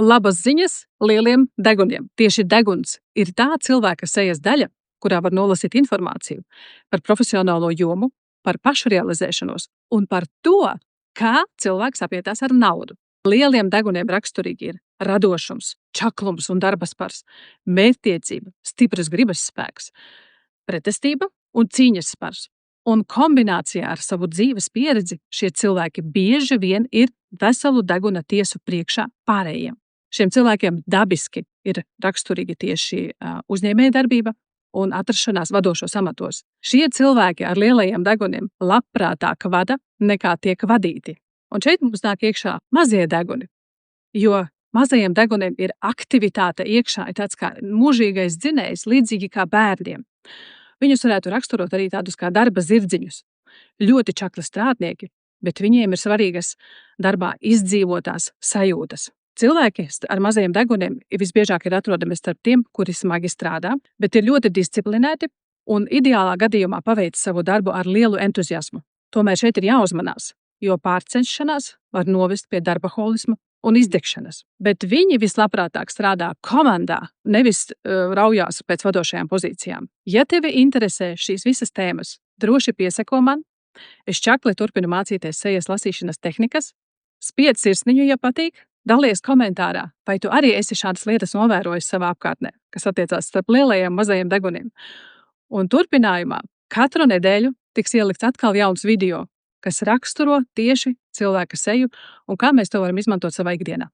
Labas ziņas lieliem deguniem. Tieši deguns ir tā cilvēka sejas daļa, kurā var nolasīt informāciju par profesionālo jomu, par pašrealizēšanos un par to, kā cilvēks apietās ar naudu. Lieliem deguniem raksturīgi ir radošums, čaklums un darbaspars, mērķtiecība, stipras gribas spēks, pretestība un cīņas spars. Un kombinācijā ar savu dzīves pieredzi šie cilvēki bieži vien ir veselu deguna tiesu priekšā pārējiem. Šiem cilvēkiem dabiski ir raksturīgi tieši uzņēmējdarbība un atrašanās vadošos amatos. Šie cilvēki ar lielajiem deguniem labprātāk vada nekā tiek vadīti. Un šeit mums nāk iekšā mazie deguni, jo mazajiem deguniem ir aktivitāte iekšā, ir tāds kā mūžīgais dzinējs, līdzīgi kā bērniem. Viņus varētu raksturot arī tādus kā darba zirdziņus. Ļoti čakli strādnieki, bet viņiem ir svarīgas darbā izdzīvotās sajūtas. Cilvēki ar mazajiem deguniem visbiežāk ir atrodami starp tiem, kuri smagi strādā, bet ir ļoti disciplinēti un ideālā gadījumā paveic savu darbu ar lielu entuziasmu. Tomēr šeit ir jāuzmanās, jo pārcenšanās var novest pie darbaholisma un izdegšanas. Bet viņi vislabprātāk strādā komandā, nevis raujās pēc vadošajām pozīcijām. Ja tevi interesē šīs visas tēmas, droši pieseko man. Es čakli turpinu mācīties sejas lasīšanas tehnikas. Spied sirsniņu, ja patīk. Dalies komentārā, vai tu arī esi šādas lietas novērojis savā apkārtnē, kas attiecās starp lielajiem un mazajiem deguniem. Un turpinājumā katru nedēļu tiks ielikts atkal jauns video, kas raksturo tieši cilvēka seju un kā mēs to varam izmantot savā ikdienā.